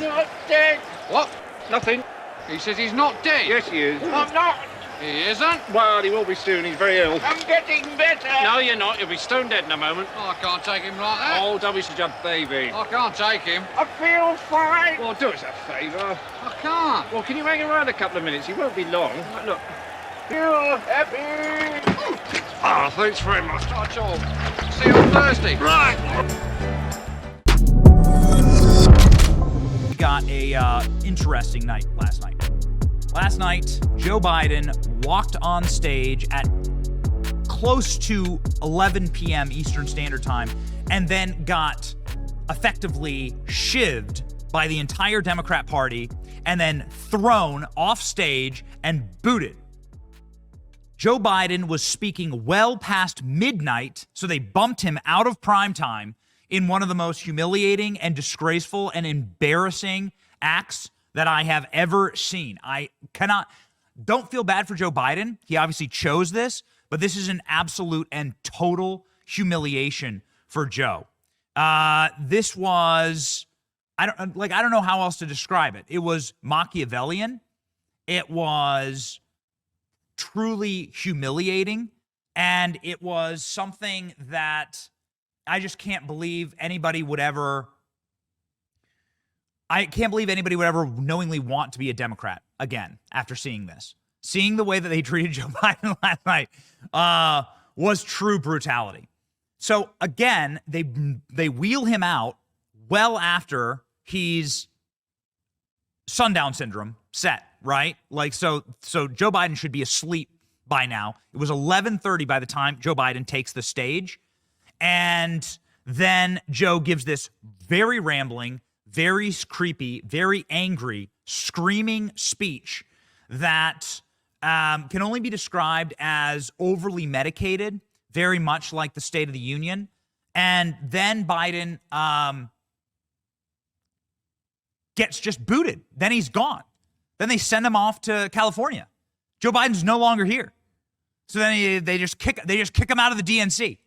not dead. What? Nothing. He says he's not dead. Yes, he is. I'm not. He isn't? Well, he will be soon. He's very ill. I'm getting better. No, you're not. You'll be stone dead in a moment. Oh, I can't take him like that. Oh, don't be such a baby. I can't take him. I feel fine. Well, do us a favour. I can't. Well, can you hang around a couple of minutes? He won't be long. Look. Feel happy. Ah, thanks very much. That's all. See you on Thursday. Right. We got a interesting night last night. Last night, Joe Biden walked on stage at close to 11 p.m. Eastern Standard Time and then got effectively shivved by the entire Democrat Party and then thrown off stage and booted. Joe Biden was speaking well past midnight, so they bumped him out of prime time in one of the most humiliating and disgraceful and embarrassing acts that I have ever seen. Don't feel bad for Joe Biden. He obviously chose this, but this is an absolute and total humiliation for Joe. This was, I don't know how else to describe it. It was Machiavellian. It was truly humiliating, and it was something that I just can't believe anybody would ever knowingly want to be a Democrat again after seeing this. Seeing the way that they treated Joe Biden last night was true brutality. So again, they wheel him out well after he's sundown syndrome set, right? Like, so Joe Biden should be asleep by now. It was 11:30 by the time Joe Biden takes the stage. And then Joe gives this very rambling, very creepy, very angry, screaming speech that can only be described as overly medicated, very much like the State of the Union. And then Biden gets just booted. Then he's gone. Then they send him off to California. Joe Biden's no longer here. So then they just kick him out of the DNC.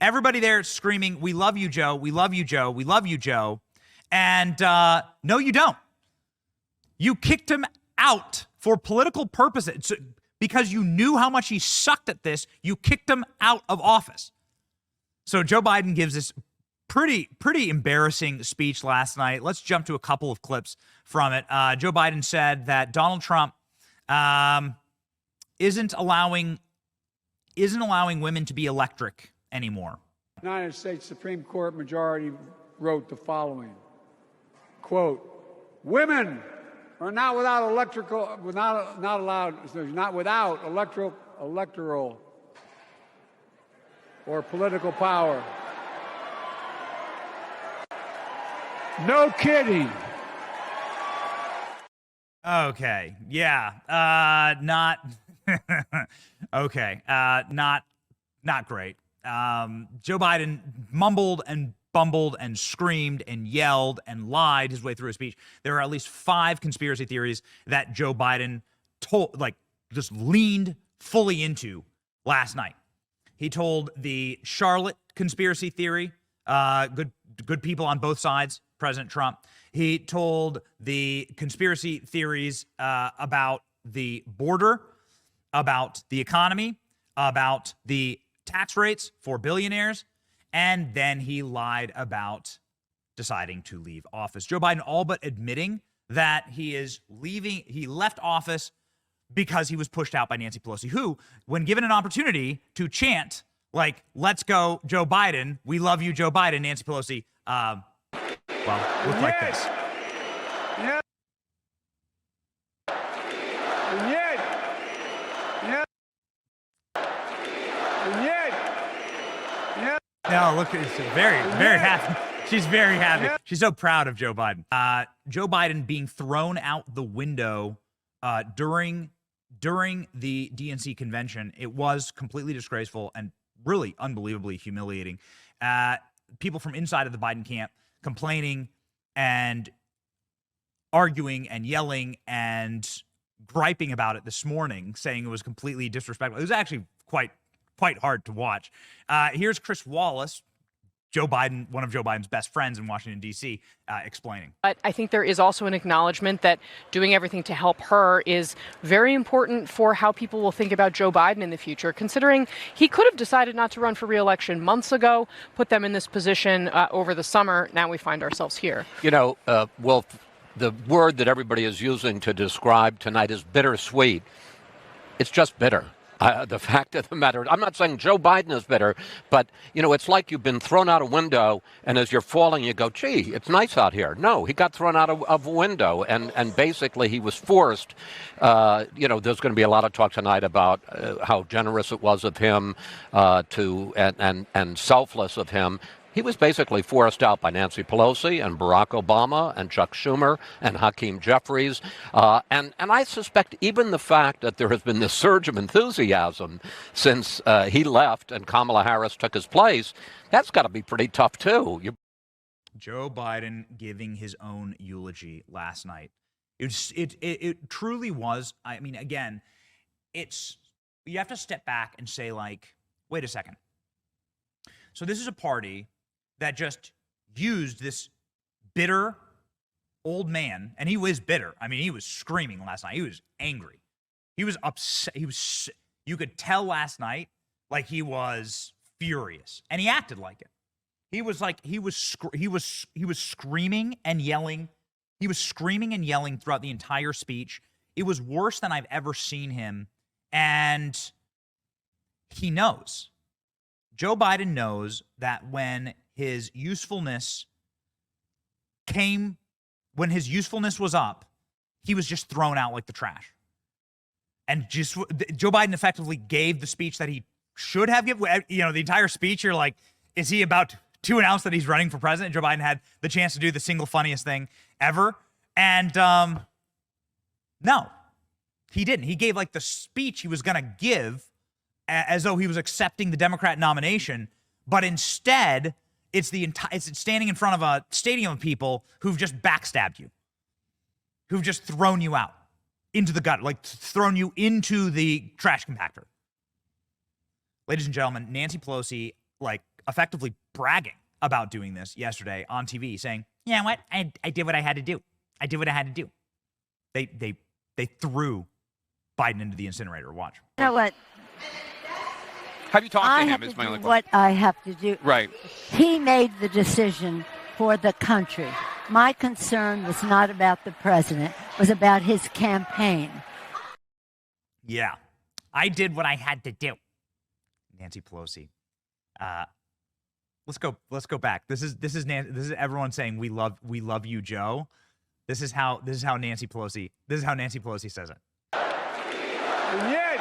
Everybody there is screaming, "We love you, Joe. We love you, Joe. We love you, Joe." And no, you don't. You kicked him out for political purposes because you knew how much he sucked at this. You kicked him out of office. So Joe Biden gives this pretty embarrassing speech last night. Let's jump to a couple of clips from it. Joe Biden said that Donald Trump isn't allowing women to be electric anymore. United States Supreme Court majority wrote the following, quote, "Women are not without electoral or political power." No kidding. Okay. Yeah. Not okay. Not great. Joe Biden mumbled and bumbled and screamed and yelled and lied his way through a speech. There are at least 5 conspiracy theories that Joe Biden just leaned fully into last night. He told the Charlotte conspiracy theory, good people on both sides, President Trump. He told the conspiracy theories about the border, about the economy, about the tax rates for billionaires, and then he lied about deciding to leave office. Joe Biden all but admitting that he left office because he was pushed out by Nancy Pelosi, who, when given an opportunity to chant, like, "Let's go, Joe Biden, we love you, Joe Biden," Nancy Pelosi, looked like this. Yeah. And yet. No, look, she's very happy. She's very happy. She's so proud of Joe Biden. Joe Biden being thrown out the window during the DNC convention. It was completely disgraceful and really unbelievably humiliating. People from inside of the Biden camp complaining and arguing and yelling and griping about it this morning, saying it was completely disrespectful. It was actually quite hard to watch. Here's Chris Wallace Joe Biden, one of Joe Biden's best friends in Washington, D.C., explaining. But I think there is also an acknowledgement that doing everything to help her is very important for how people will think about Joe Biden in the future, considering he could have decided not to run for re-election months ago, put them in this position over the summer. Now we find ourselves here. You know, Wolf, the word that everybody is using to describe tonight is bittersweet. It's just bitter. The fact of the matter, I'm not saying Joe Biden is bitter, but, you know, it's like you've been thrown out a window, and as you're falling, you go, gee, it's nice out here. No, he got thrown out of a window, and basically he was forced. You know, there's going to be a lot of talk tonight about how generous it was of him and selfless of him. He was basically forced out by Nancy Pelosi and Barack Obama and Chuck Schumer and Hakeem Jeffries. And I suspect even the fact that there has been this surge of enthusiasm since he left and Kamala Harris took his place, that's got to be pretty tough, too. Joe Biden giving his own eulogy last night. It truly was. I mean, again, you have to step back and say, like, wait a second. So this is a party that just used this bitter old man, and he was bitter. I mean, he was screaming last night. He was angry. He was upset. You could tell last night, like, he was furious, and he acted like it. He was screaming and yelling. He was screaming and yelling throughout the entire speech. It was worse than I've ever seen him, and he knows. Joe Biden knows that when his usefulness was up, he was just thrown out like the trash. And just Joe Biden effectively gave the speech that he should have given. You know, the entire speech, you're like, is he about to announce that he's running for president? Joe Biden had the chance to do the single funniest thing ever. And no, he didn't. He gave like the speech he was going to give as though he was accepting the Democrat nomination, but instead it's standing in front of a stadium of people who've just backstabbed you, who've just thrown you out into the gutter, like thrown you into the trash compactor. Ladies and gentlemen, Nancy Pelosi, like, effectively bragging about doing this yesterday on TV, saying, "You know what? I did what I had to do. I did what I had to do." They threw Biden into the incinerator. Watch. You know what? Have you talked I to have him? Is to my do only what question. I have to do. Right. He made the decision for the country. My concern was not about the president, it was about his campaign. Yeah, I did what I had to do. Nancy Pelosi. Let's go back. This is everyone saying we love you, Joe. This is how Nancy Pelosi says it. And yet,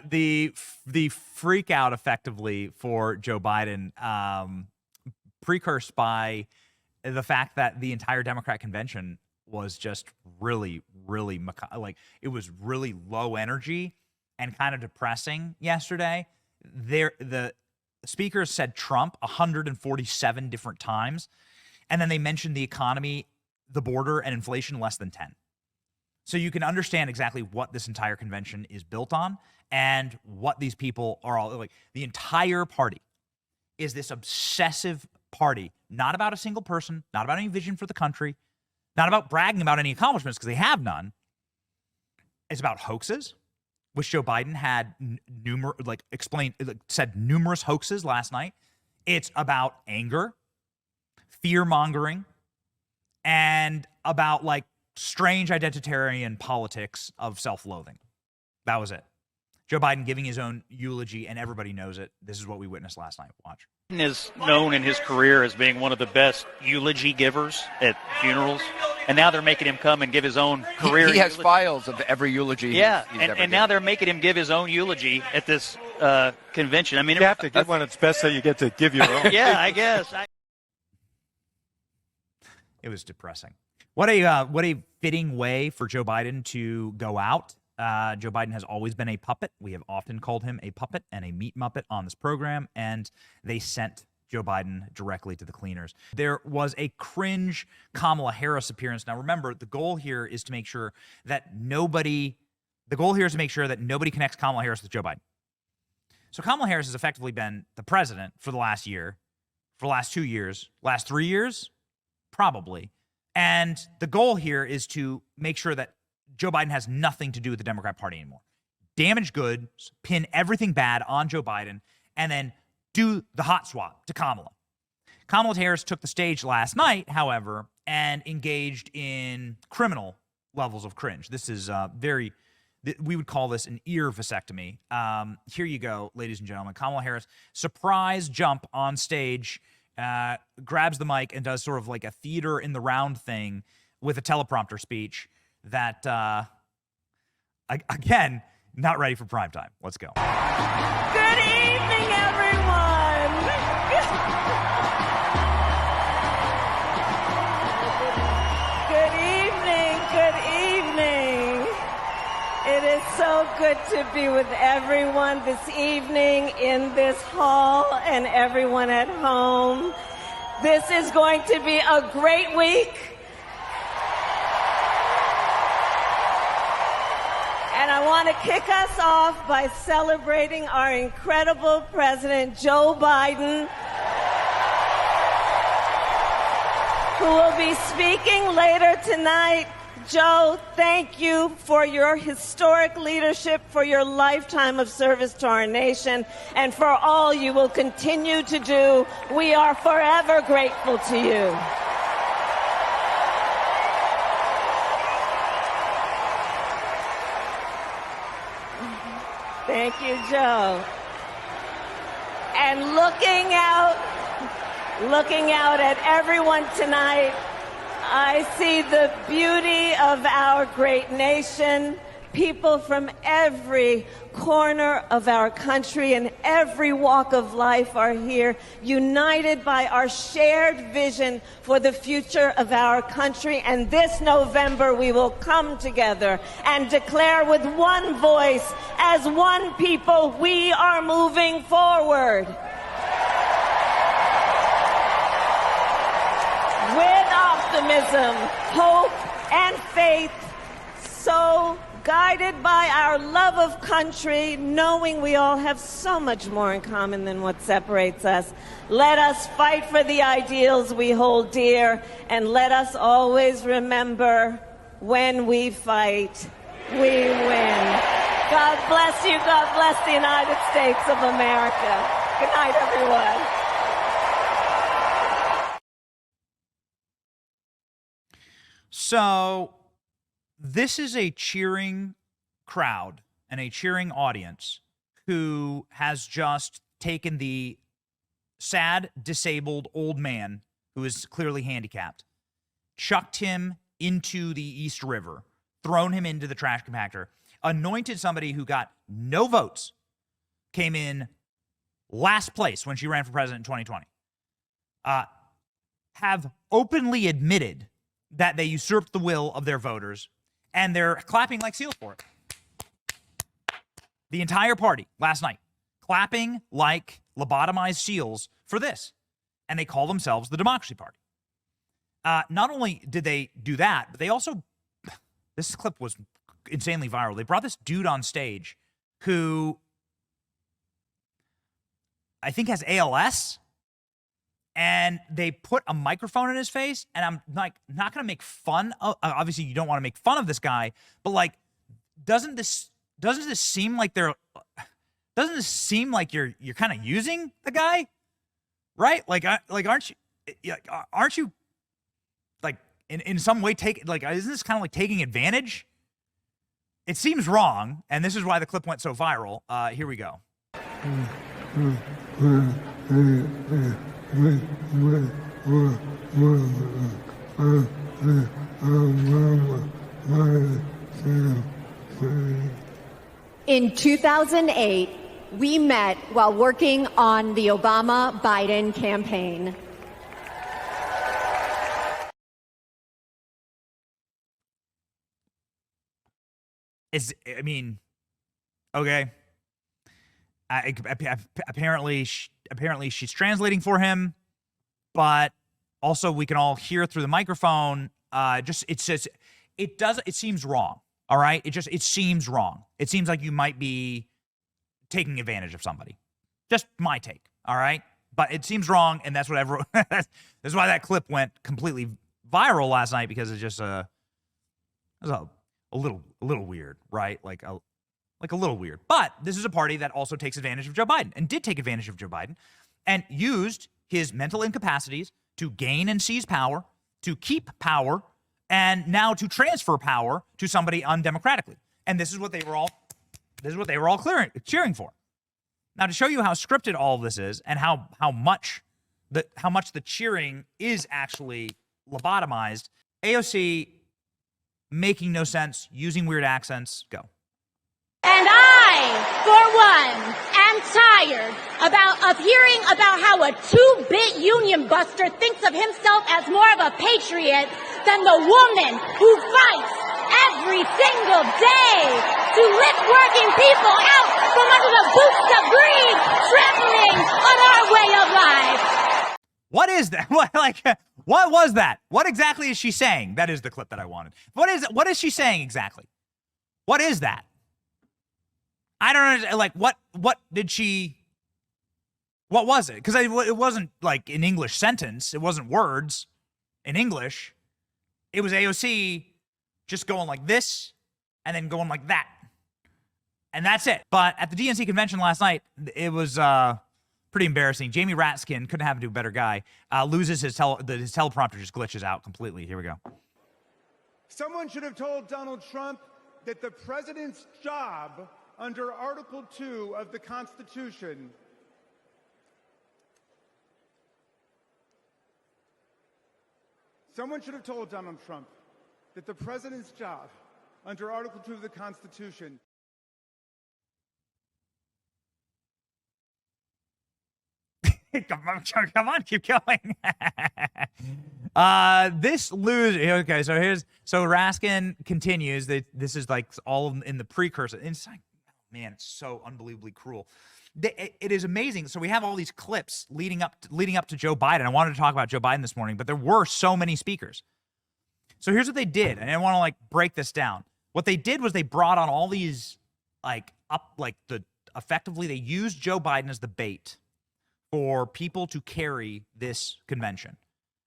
The freak out effectively for Joe Biden, precursed by the fact that the entire Democrat convention was just really, like, it was really low energy and kind of depressing yesterday. The speakers said Trump 147 different times, and then they mentioned the economy, the border, and inflation less than 10. So you can understand exactly what this entire convention is built on and what these people are all like. The entire party is this obsessive party, not about a single person, not about any vision for the country, not about bragging about any accomplishments, because they have none. It's about hoaxes, which Joe Biden had said numerous hoaxes last night. It's about anger, fear-mongering, and about, like, strange identitarian politics of self-loathing. That was it. Joe Biden giving his own eulogy, and everybody knows it. This is what we witnessed last night. Watch. Biden is known in his career as being one of the best eulogy givers at funerals, and now they're making him come and give his own career He has eulogy. files of every eulogy Yeah, he's ever and now given. they're making him give his own eulogy at this convention. I mean, You have to give one that's best so you get to give your own. yeah, I guess. It was depressing. What a fitting way for Joe Biden to go out. Joe Biden has always been a puppet. We have often called him a puppet and a meat muppet on this program, and they sent Joe Biden directly to the cleaners. There was a cringe Kamala Harris appearance. Now remember, the goal here is to make sure that nobody connects Kamala Harris with Joe Biden. So Kamala Harris has effectively been the president for the last year, for the last 2 years, last 3 years, probably. And the goal here is to make sure that Joe Biden has nothing to do with the Democrat Party anymore. Damage goods, pin everything bad on Joe Biden, and then do the hot swap to Kamala. Kamala Harris took the stage last night, however, and engaged in criminal levels of cringe. This is we would call this an ear vasectomy. Here you go, ladies and gentlemen. Kamala Harris, surprise jump on stage, grabs the mic and does sort of like a theater in the round thing with a teleprompter speech that, again, not ready for prime time. Let's go. Good evening, everyone. Good evening. Good evening. It is so good to be with everyone this evening in this hall and everyone at home. This is going to be a great week. And I want to kick us off by celebrating our incredible President Joe Biden, who will be speaking later tonight. Joe, thank you for your historic leadership, for your lifetime of service to our nation, and for all you will continue to do. We are forever grateful to you. Thank you, Joe. And looking out at everyone tonight, I see the beauty of our great nation. People from every corner of our country and every walk of life are here, united by our shared vision for the future of our country. And this November, we will come together and declare with one voice, as one people, we are moving forward. With optimism, hope, and faith, so guided by our love of country, knowing we all have so much more in common than what separates us. Let us fight for the ideals we hold dear, and let us always remember, when we fight, we win. God bless you. God bless the United States of America. Good night, everyone. So this is a cheering crowd and a cheering audience who has just taken the sad, disabled old man who is clearly handicapped, chucked him into the East River, thrown him into the trash compactor, anointed somebody who got no votes, came in last place when she ran for president in 2020, have openly admitted that they usurped the will of their voters, and they're clapping like seals for it. The entire party last night, clapping like lobotomized seals for this. And they call themselves the Democracy Party. Not only did they do that, but they also, this clip was insanely viral. They brought this dude on stage who I think has ALS, and they put a microphone in his face, and I'm like, not going to make fun of, obviously you don't want to make fun of this guy, but like, doesn't this seem like you're kind of using the guy, right? Like aren't you like in some way isn't this kind of like taking advantage? It seems wrong, and this is why the clip went so viral. Here we go. In 2008, we met while working on the Obama-Biden campaign. Okay. Apparently apparently she's translating for him, but also we can all hear through the microphone. It seems wrong. All right. It seems wrong. It seems like you might be taking advantage of somebody. Just my take. All right. But it seems wrong. And that's what everyone, that's why that clip went completely viral last night, because it's just it was a little weird, right? Like a little weird. But this is a party that also takes advantage of Joe Biden, and did take advantage of Joe Biden, and used his mental incapacities to gain and seize power, to keep power, and now to transfer power to somebody undemocratically. And this is what they were all cheering for. Now, to show you how scripted all of this is, and how much the cheering is actually lobotomized, AOC making no sense, using weird accents. Go. And I, for one, am tired of hearing about how a two-bit union buster thinks of himself as more of a patriot than the woman who fights every single day to lift working people out from under the boots of greed, trampling on our way of life. What is that? What was that? What exactly is she saying? That is the clip that I wanted. What is she saying exactly? What is that? I don't understand. Like, what was it? Because it wasn't like an English sentence. It wasn't words in English. It was AOC just going like this and then going like that. And that's it. But at the DNC convention last night, it was pretty embarrassing. Jamie Ratskin, couldn't happen to a better guy, loses his teleprompter, just glitches out completely. Here we go. Someone should have told Donald Trump that the president's job under Article 2 of the Constitution Someone should have told Donald Trump that the president's job under Article 2 of the Constitution Come on, keep going. This lose. Okay, so Raskin continues that this is like all in the precursor. It's like, man, it's so unbelievably cruel. It is amazing. So we have all these clips leading up to Joe Biden. I wanted to talk about Joe Biden this morning, but there were so many speakers. So here's what they did, and I want to break this down. What they did was they brought on all these effectively they used Joe Biden as the bait for people to carry this convention.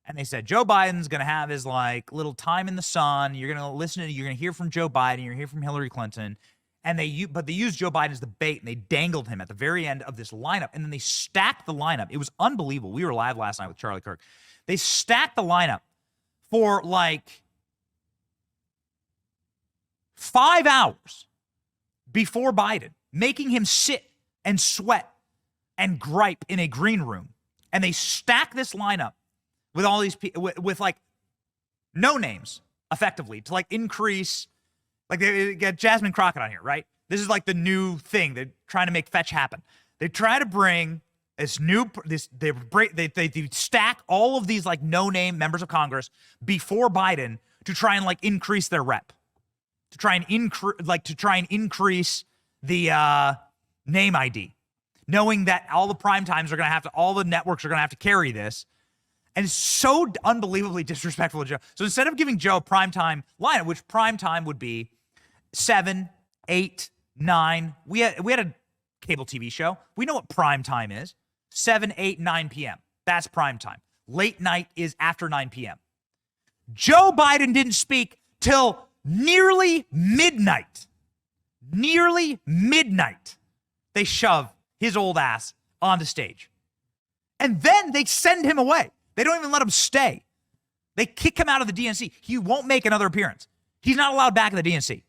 And they said, Joe Biden's going to have his little time in the sun. You're going to you're going to hear from Joe Biden. You're going to hear from Hillary Clinton. And they used Joe Biden as the bait, and they dangled him at the very end of this lineup. And then they stacked the lineup. It was unbelievable. We were live last night with Charlie Kirk. They stacked the lineup for 5 hours before Biden, making him sit and sweat and gripe in a green room. And they stack this lineup with all these people, with no names, effectively, to increase. They got Jasmine Crockett on here, right? This is the new thing. They're trying to make fetch happen. They try to bring they stack all of these no-name members of Congress before Biden to try and increase their rep, to try and increase the name ID, knowing that all the prime times are going to have to, all the networks are going to have to carry this. And it's so unbelievably disrespectful to Joe. So instead of giving Joe a primetime lineup, which primetime would be 7, 8, 9. We had a cable TV show. We know what primetime is. 7, 8, 9 p.m. That's primetime. Late night is after 9 p.m. Joe Biden didn't speak till nearly midnight. Nearly midnight. They shove his old ass onto stage. And then they send him away. They don't even let him stay. They kick him out of the DNC. He won't make another appearance. He's not allowed back in the DNC.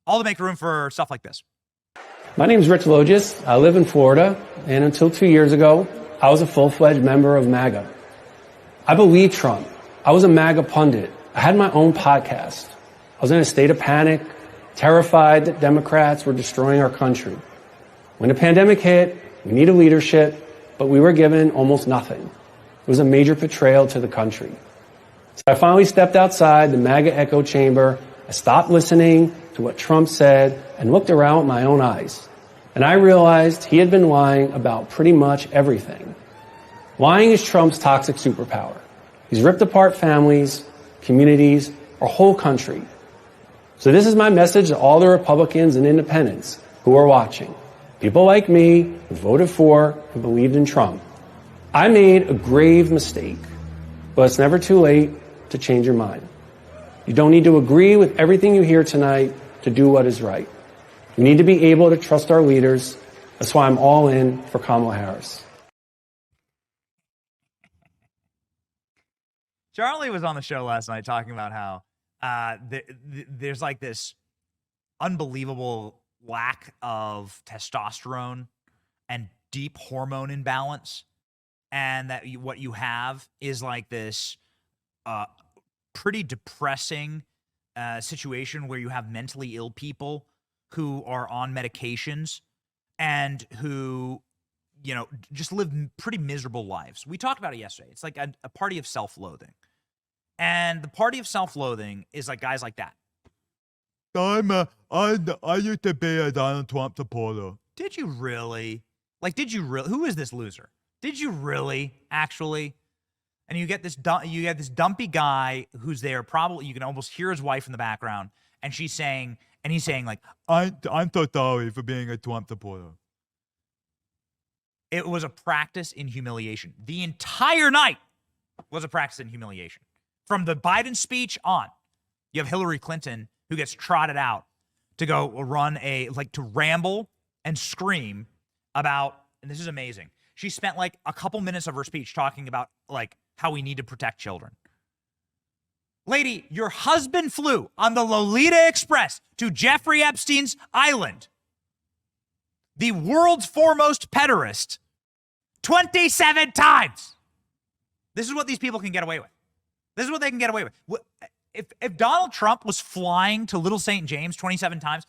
All to make room for stuff like this. My name is Rich Logis. I live in Florida, and until 2 years ago, I was a full-fledged member of MAGA. I believed Trump. I was a MAGA pundit. I had my own podcast. I was in a state of panic, terrified that Democrats were destroying our country. When the pandemic hit, we needed leadership, but we were given almost nothing. It was a major betrayal to the country. So I finally stepped outside the MAGA echo chamber. I stopped listening to what Trump said and looked around with my own eyes. And I realized he had been lying about pretty much everything. Lying is Trump's toxic superpower. He's ripped apart families, communities, our whole country. So this is my message to all the Republicans and independents who are watching. People like me who voted for and believed in Trump. I made a grave mistake, but it's never too late to change your mind. You don't need to agree with everything you hear tonight to do what is right. We need to be able to trust our leaders. That's why I'm all in for Kamala Harris. Charlie was on the show last night talking about how there's like this unbelievable lack of testosterone and deep hormone imbalance, and that what you have is like this pretty depressing situation where you have mentally ill people who are on medications and who, you know, just live pretty miserable lives. We talked about it yesterday. It's like a party of self-loathing. And the party of self-loathing is like guys like that. I used to be a Donald Trump supporter. Did you really? Like, did you really? Who is this loser? Did you really, actually? And you get this dumpy guy who's there. Probably you can almost hear his wife in the background, and she's saying, and he's saying like, I'm so sorry for being a Trump supporter. It was a practice in humiliation. The entire night was a practice in humiliation. From the Biden speech on, you have Hillary Clinton who gets trotted out to go run to ramble and scream about, and this is amazing. She spent like a couple minutes of her speech talking about like how we need to protect children. Lady, your husband flew on the Lolita Express to Jeffrey Epstein's island, the world's foremost pederast, 27 times. This is what these people can get away with. This is what they can get away with. If Donald Trump was flying to Little St. James 27 times,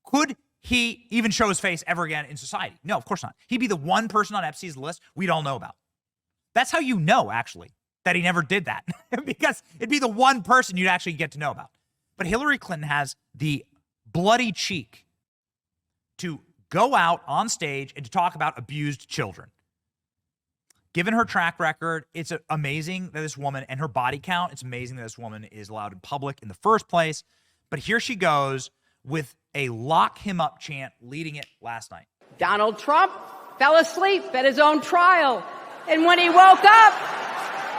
could he even show his face ever again in society? No, of course not. He'd be the one person on Epstein's list we'd all know about. That's how you know, actually, that he never did that, because it'd be the one person you'd actually get to know about. But Hillary Clinton has the bloody cheek to go out on stage and to talk about abused children. Given her track record, it's amazing that this woman, and her body count, it's amazing that this woman is allowed in public in the first place. But here she goes with a lock him up chant leading it last night. Donald Trump fell asleep at his own trial. And when he woke up,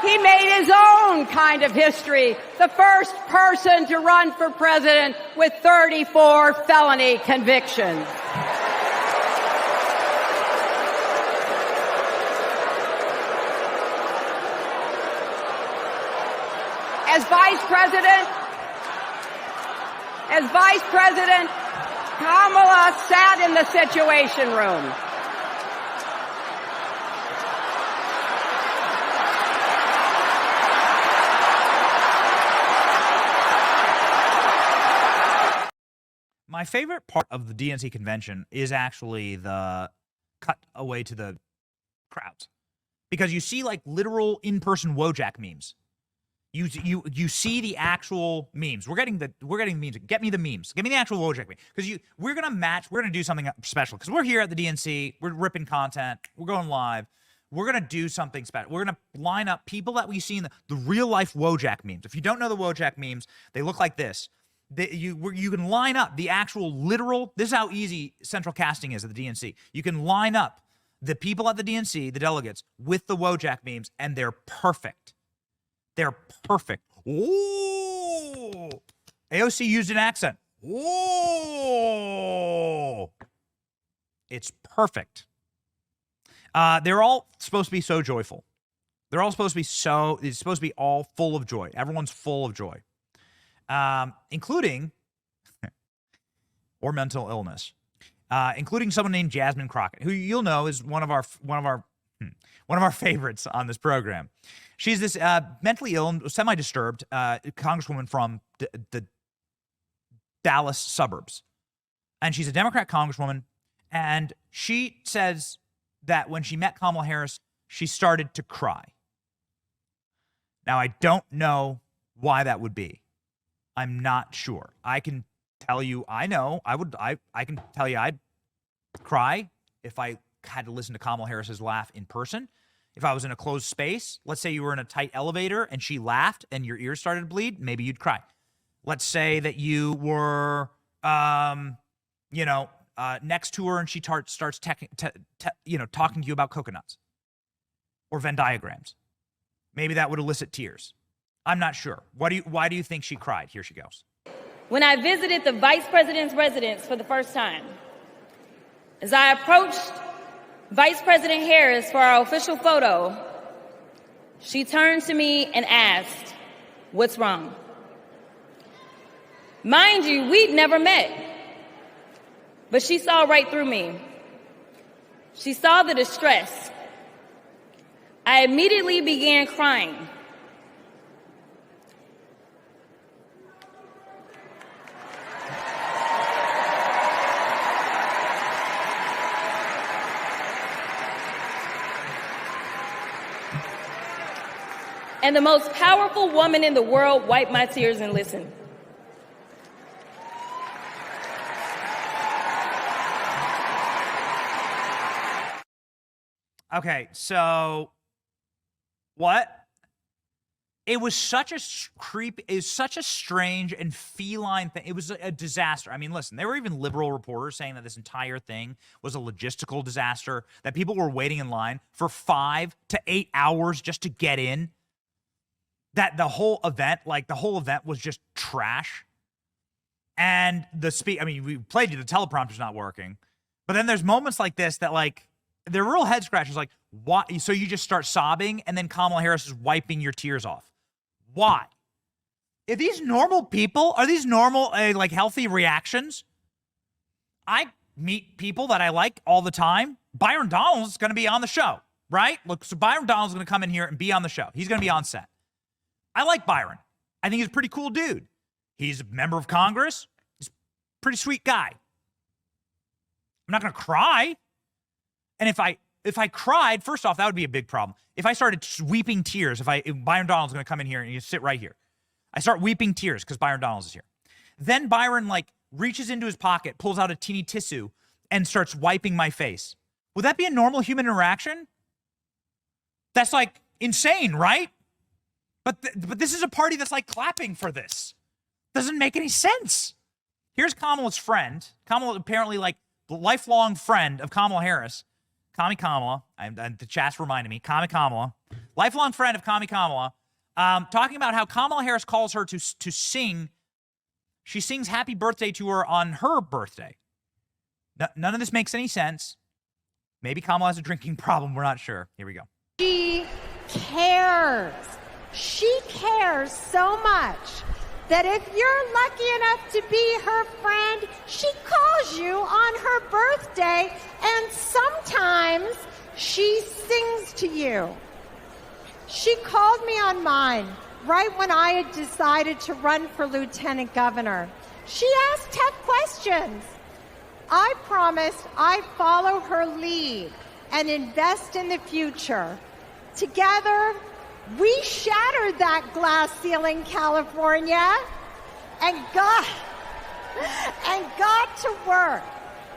he made his own kind of history. The first person to run for president with 34 felony convictions. As vice president, Kamala sat in the Situation Room. My favorite part of the DNC convention is actually the cut away to the crowds, because you see like literal in-person Wojak memes. You see the actual memes. We're getting the memes. Get me the memes. Give me the actual Wojak meme. Because we're gonna do something special. Because we're here at the DNC. We're ripping content. We're going live. We're gonna do something special. We're gonna line up people that we see in the real life Wojak memes. If you don't know the Wojak memes, they look like this. You can line up the actual literal. This is how easy central casting is at the DNC. You can line up the people at the DNC, the delegates, with the Wojak memes, and they're perfect. They're perfect. Ooh. AOC used an accent. Ooh. It's perfect. They're all supposed to be so joyful. They're all supposed to be it's supposed to be all full of joy. Everyone's full of joy. Including, or mental illness, including someone named Jasmine Crockett, who you'll know is one of our favorites on this program. She's this mentally ill and semi-disturbed congresswoman from the Dallas suburbs. And she's a Democrat congresswoman. And she says that when she met Kamala Harris, she started to cry. Now, I don't know why that would be. I'm not sure. I can tell you, I know, I can tell you, I'd cry if I had to listen to Kamala Harris's laugh in person. If I was in a closed space, let's say you were in a tight elevator and she laughed and your ears started to bleed, maybe you'd cry. Let's say that you were, next to her and she starts talking to you about coconuts or Venn diagrams. Maybe that would elicit tears. I'm not sure. Why do you think she cried? Here she goes. When I visited the Vice President's residence for the first time, as I approached Vice President Harris for our official photo, she turned to me and asked, "What's wrong?" Mind you, we'd never met, but she saw right through me. She saw the distress. I immediately began crying. And the most powerful woman in the world wiped my tears and listened. Okay, so what? It was such a such a strange and feline thing. It was a disaster. I mean, listen, there were even liberal reporters saying that this entire thing was a logistical disaster, that people were waiting in line for 5 to 8 hours just to get in. That the whole event was just trash. And we played you, the teleprompter's not working. But then there's moments like this that, like, they're real head scratchers. Like, why? So you just start sobbing, and then Kamala Harris is wiping your tears off. Why? Are these normal people? Are these normal, healthy reactions? I meet people that I like all the time. Byron Donalds is going to be on the show, right? Look, so Byron Donalds is going to come in here and be on the show. He's going to be on set. I like Byron. I think he's a pretty cool dude. He's a member of Congress. He's a pretty sweet guy. I'm not going to cry. And if I cried, first off, that would be a big problem. If I started weeping tears, if Byron Donalds is going to come in here and you sit right here, I start weeping tears because Byron Donalds is here. Then Byron reaches into his pocket, pulls out a teeny tissue, and starts wiping my face. Would that be a normal human interaction? That's insane, right? But this is a party that's clapping for this. Doesn't make any sense. Here's Kamala's friend. Kamala apparently the lifelong friend of Kamala Harris. Kami Kamala, the chat's reminding me, Kami Kamala, lifelong friend of Kami Kamala, talking about how Kamala Harris calls her to sing. She sings happy birthday to her on her birthday. None of this makes any sense. Maybe Kamala has a drinking problem. We're not sure. Here we go. She cares. She cares so much that if you're lucky enough to be her friend, she calls you on her birthday, and sometimes she sings to you. She called me on mine right when I had decided to run for lieutenant governor. She asked tough questions. I promised I'd follow her lead and invest in the future. Together, we shattered that glass ceiling, California, and got to work.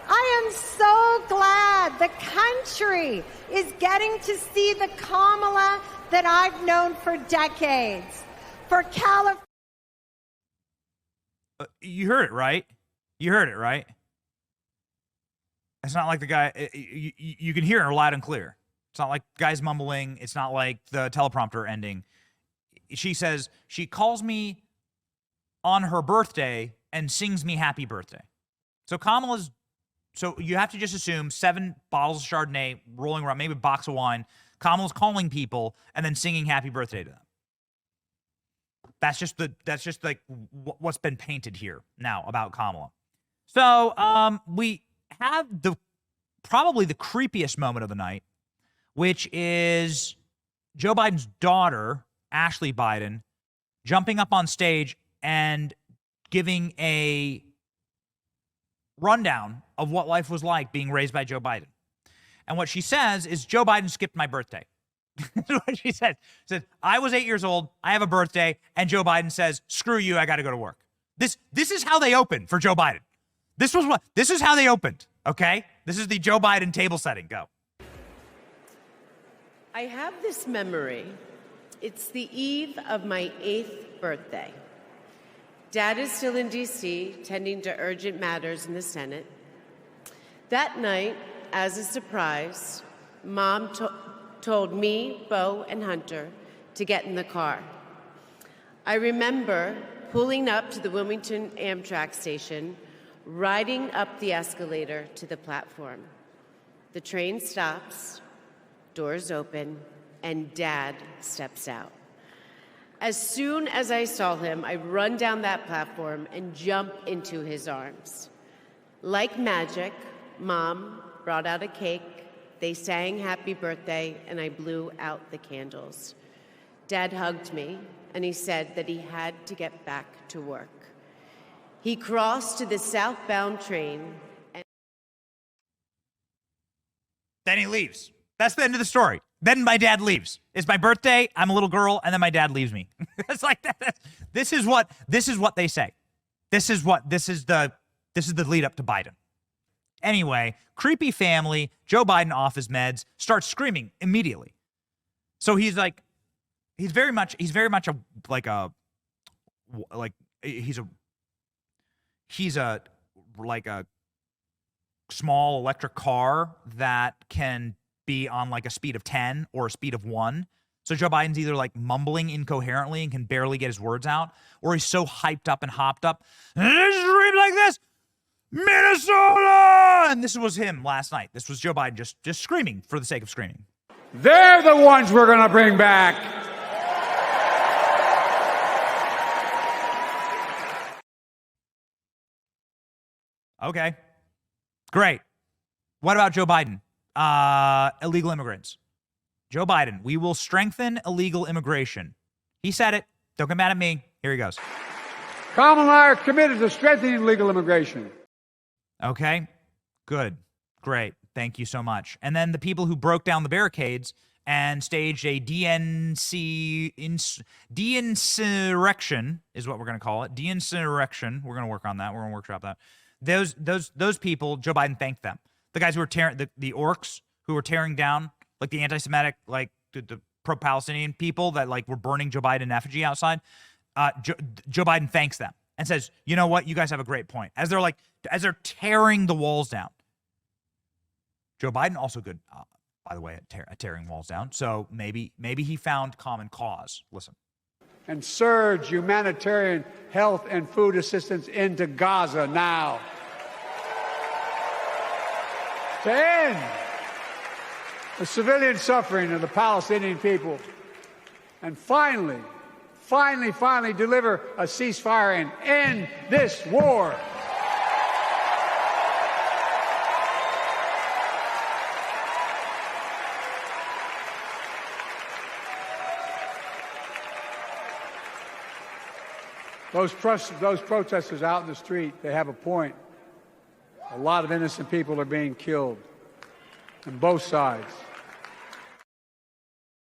I am so glad the country is getting to see the Kamala that I've known for decades. For California. You heard it, right? You heard it, right? It's not like the guy, you can hear her loud and clear. It's not like guys mumbling. It's not like the teleprompter ending. She says, she calls me on her birthday and sings me happy birthday. So you have to just assume 7 bottles of Chardonnay rolling around, maybe a box of wine. Kamala's calling people and then singing happy birthday to them. That's just what's been painted here now about Kamala. So we have probably the creepiest moment of the night, which is Joe Biden's daughter, Ashley Biden, jumping up on stage and giving a rundown of what life was like being raised by Joe Biden. And what she says is, Joe Biden skipped my birthday. That's what she said. She said, I was 8 years old, I have a birthday, and Joe Biden says, screw you, I got to go to work. This is how they opened for Joe Biden. This is how they opened. okay? This is the Joe Biden table setting. Go. I have this memory. It's the eve of my 8th birthday. Dad is still in D.C., tending to urgent matters in the Senate. That night, as a surprise, Mom told me, Bo, and Hunter to get in the car. I remember pulling up to the Wilmington Amtrak station, riding up the escalator to the platform. The train stops, doors open, and Dad steps out. As soon as I saw him, I run down that platform and jump into his arms. Like magic, Mom brought out a cake, they sang happy birthday, and I blew out the candles. Dad hugged me, and he said that he had to get back to work. He crossed to the southbound train, and then he leaves. That's the end of the story. Then my dad leaves. It's my birthday, I'm a little girl, and then my dad leaves me. It's like that. This is what they say. This is the lead up to Biden. Anyway, creepy family, Joe Biden off his meds, starts screaming immediately. So he's very much a small electric car that can be on like a speed of 10 or a speed of 1. So Joe Biden's either like mumbling incoherently and can barely get his words out, or he's so hyped up and hopped up, and he screams like this, Minnesota! And this was him last night. This was Joe Biden just screaming for the sake of screaming. They're the ones we're going to bring back. Okay. Great. What about Joe Biden? Illegal immigrants. Joe Biden, we will strengthen illegal immigration. He said it. Don't get mad at me. Here he goes. Kamala and I are committed to strengthening legal immigration. Okay. Good. Great. Thank you so much. And then the people who broke down the barricades and staged a DNC de-insurrection is what we're going to call it. De-insurrection. We're going to work on that. We're going to workshop that. Those people, Joe Biden thanked them. The guys who were tearing, the orcs who were tearing down, like the anti-Semitic, like the pro-Palestinian people that like were burning Joe Biden in effigy outside, Joe Biden thanks them and says, you know what, you guys have a great point. As they're tearing the walls down. Joe Biden also good, by the way, at tearing walls down. So maybe he found common cause. Listen. And surge humanitarian health and food assistance into Gaza now. To end the civilian suffering of the Palestinian people. And finally deliver a ceasefire and end this war. Those protesters out in the street, they have a point. A lot of innocent people are being killed on both sides.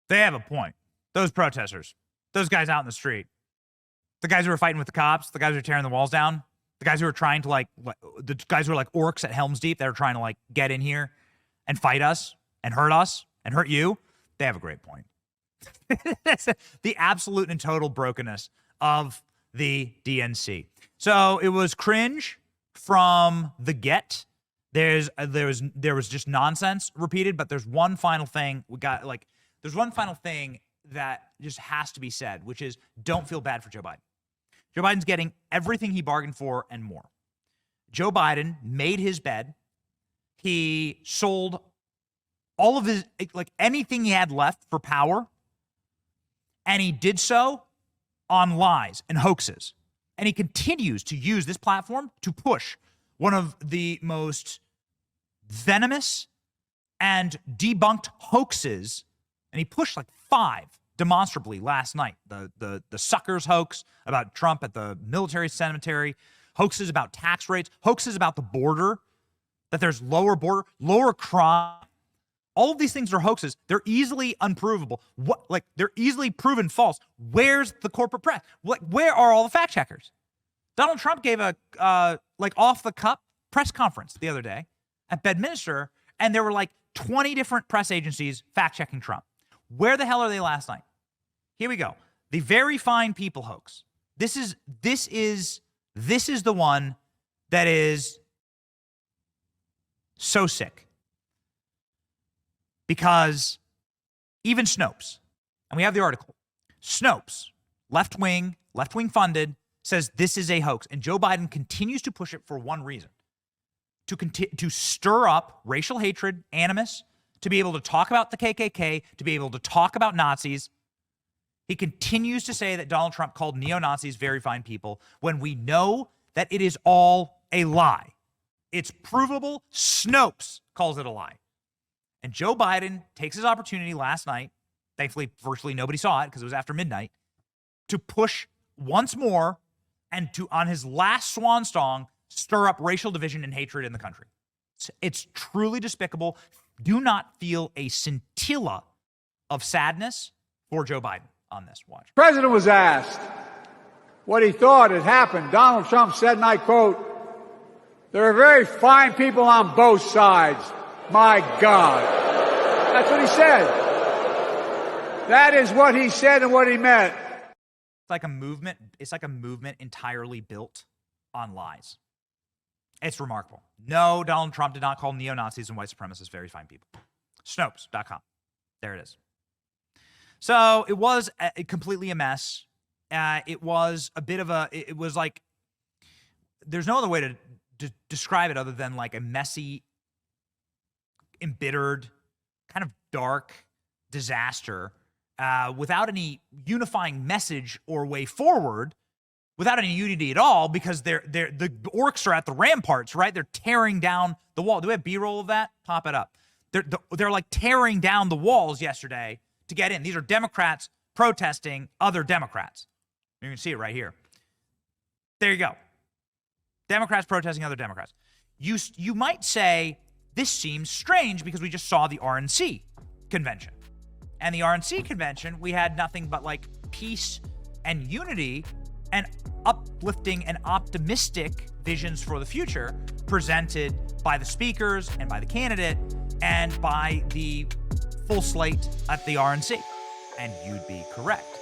They have a point. Those protesters, those guys out in the street, the guys who were fighting with the cops, the guys who were tearing the walls down, the guys who were trying to the guys who were like orcs at Helm's Deep that are trying to like get in here and fight us and hurt you. They have a great point. The absolute and total brokenness of the DNC. So it was cringe from the get. There was just nonsense repeated, but there's one final thing there's one final thing that just has to be said, which is don't feel bad for Joe Biden. Joe Biden's getting everything he bargained for and more. Joe Biden made his bed. He sold all of his, anything he had left for power, and he did so on lies and hoaxes. And he continues to use this platform to push one of the most venomous and debunked hoaxes. And he pushed like 5 demonstrably last night. The suckers hoax about Trump at the military cemetery, hoaxes about tax rates, hoaxes about the border, that there's lower border, lower crime. All of these things are hoaxes. They're easily unprovable. They're easily proven false. Where's the corporate press? Where are all the fact checkers? Donald Trump gave a off the cup press conference the other day at Bedminster, and there were like 20 different press agencies fact-checking Trump. Where the hell are they last night? Here we go. The Very Fine People hoax. This is the one that is so sick. Because even Snopes, and we have the article, Snopes, left-wing funded, says this is a hoax. And Joe Biden continues to push it for one reason. To stir up racial hatred, animus, to be able to talk about the KKK, to be able to talk about Nazis. He continues to say that Donald Trump called neo-Nazis very fine people when we know that it is all a lie. It's provable. Snopes calls it a lie. And Joe Biden takes his opportunity last night, thankfully virtually nobody saw it because it was after midnight, to push once more and to, on his last swan song, stir up racial division and hatred in the country. It's truly despicable. Do not feel a scintilla of sadness for Joe Biden on this. Watch. The president was asked what he thought had happened. Donald Trump said, and I quote, "There are very fine people on both sides. My God." That's what he said. That is what he said and what he meant. It's like a movement. It's like a movement entirely built on lies. It's remarkable. No, Donald Trump did not call neo-Nazis and white supremacists very fine people. Snopes.com. There it is. So it was completely a mess. It was a bit of a, it was like, there's no other way to describe it other than like a messy, embittered, kind of dark disaster without any unifying message or way forward, without any unity at all, because the orcs are at the ramparts, right? They're tearing down the wall. Do we have B-roll of that? Pop it up. They're like tearing down the walls yesterday to get in. These are Democrats protesting other Democrats. You can see it right here. There you go. Democrats protesting other Democrats. You might say this seems strange because we just saw the RNC convention. And the RNC convention, we had nothing but like peace and unity and uplifting and optimistic visions for the future presented by the speakers and by the candidate and by the full slate at the RNC. And you'd be correct.